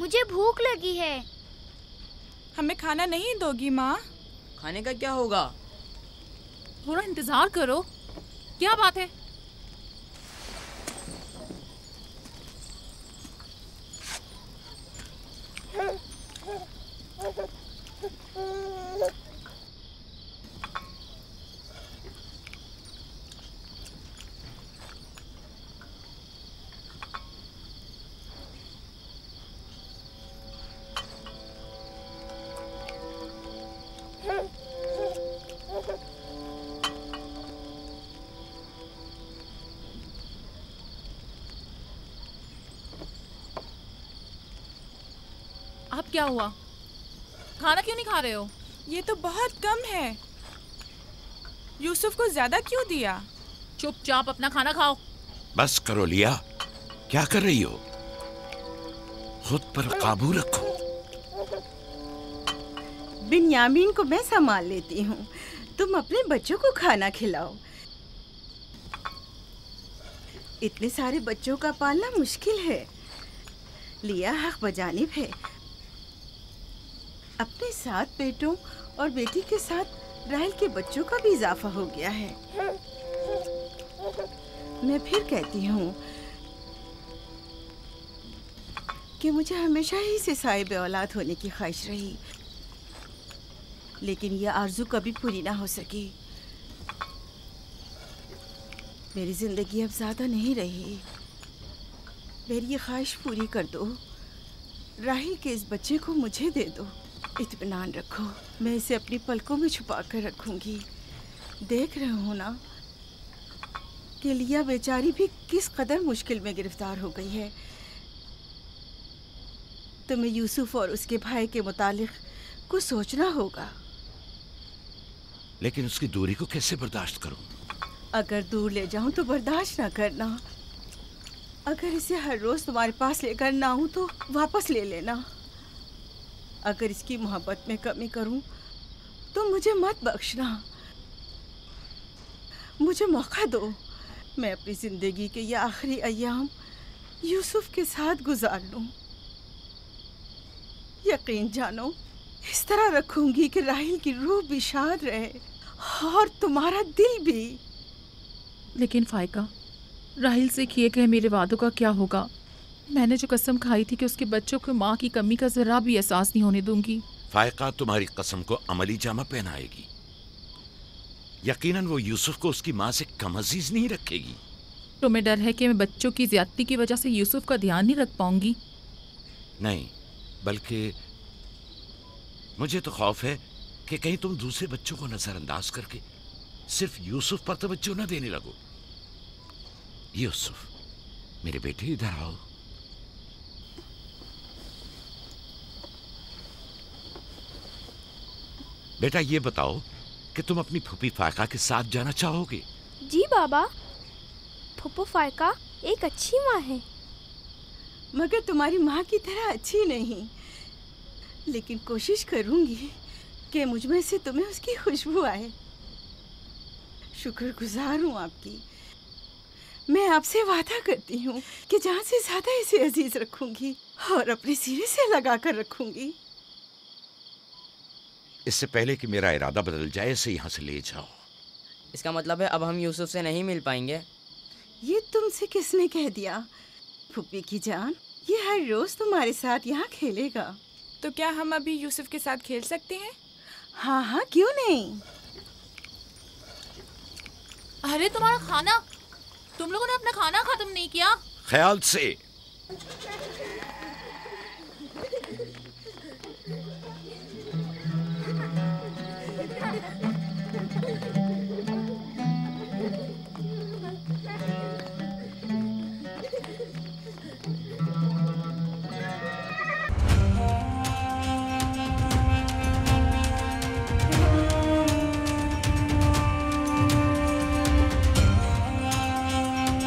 मुझे भूख लगी है। हमें खाना नहीं दोगी माँ? खाने का क्या होगा? थोड़ा इंतजार करो। क्या बात है? अब क्या हुआ? खाना क्यों नहीं खा रहे हो? ये तो बहुत कम है। यूसुफ को ज्यादा क्यों दिया? चुपचाप अपना खाना खाओ। बस करो लिया, क्या कर रही हो? खुद पर काबू रखो। बिन्यामीन को मैं संभाल लेती हूँ, तुम अपने बच्चों को खाना खिलाओ। इतने सारे बच्चों का पालना मुश्किल है। लिया हक बजानिब है। अपने 7 बेटों और बेटी के साथ राहेल के बच्चों का भी इजाफा हो गया है। मैं फिर कहती हूँ कि मुझे हमेशा ही से साहिब औलाद होने की ख्वाहिश रही, लेकिन यह आरज़ू कभी पूरी ना हो सकी। मेरी जिंदगी अब ज़्यादा नहीं रही। मेरी ये ख्वाहिश पूरी कर दो। राहेल के इस बच्चे को मुझे दे दो। इत्मीनान रखो, मैं इसे अपनी पलकों में छुपा कर रखूंगी। देख रहे हो ना कि लिया बेचारी भी किस कदर मुश्किल में गिरफ्तार हो गई है। तुम्हें यूसुफ और उसके भाई के मुतालिक कुछ सोचना होगा। लेकिन उसकी दूरी को कैसे बर्दाश्त करूं? अगर दूर ले जाऊं तो बर्दाश्त ना करना। अगर इसे हर रोज तुम्हारे पास लेकर ना आऊं तो वापस ले लेना। अगर इसकी मोहब्बत में कमी करूं तो मुझे मत बख्शना। मुझे मौका दो, मैं अपनी जिंदगी के ये आखिरी अय्याम यूसुफ के साथ गुजार लूं। यकीन जानो, इस तरह रखूंगी कि राहेल की रूह भी शाद रहे और तुम्हारा दिल भी। लेकिन फाइका, राहेल से किए गए मेरे वादों का क्या होगा? मैंने जो कसम खाई थी कि उसके बच्चों को माँ की कमी का जरा भी एहसास नहीं होने दूंगी। फायका तुम्हारी कसम को अमली जामा पहनाएगी। यकीनन वो यूसुफ को उसकी माँ से कम अजीज नहीं रखेगी। तुम्हें डर है कि मैं बच्चों की ज्यादती की वजह से यूसुफ का ध्यान नहीं रख पाऊंगी? नहीं, बल्कि मुझे तो खौफ है कि कहीं तुम दूसरे बच्चों को नजरअंदाज करके सिर्फ यूसुफ पर तवज्जो न देने लगो। यूसुफ, मेरे बेटे, इधर आओ। बेटा, ये बताओ कि तुम अपनी फूफी फायका के साथ जाना चाहोगे? जी बाबा, फूफू फायका एक अच्छी माँ है। मगर तुम्हारी माँ की तरह अच्छी नहीं, लेकिन कोशिश करूंगी कि मुझ में से तुम्हें उसकी खुशबू आए। शुक्रगुजार हूँ आपकी। मैं आपसे वादा करती हूँ कि जान से ज्यादा इसे अजीज रखूंगी और अपने सीने से लगा कर रखूंगी। इससे पहले कि मेरा इरादा बदल जाए, इसे यहाँ से ले जाओ। इसका मतलब है अब हम यूसुफ से नहीं मिल पाएंगे? ये तुमसे किसने कह दिया? फूफी की जान, ये हर रोज तुम्हारे साथ यहाँ खेलेगा। तो क्या हम अभी यूसुफ के साथ खेल सकते हैं? हाँ हाँ, क्यों नहीं। अरे तुम्हारा खाना, तुम लोगों ने अपना खाना खत्म नहीं किया? ख्याल से।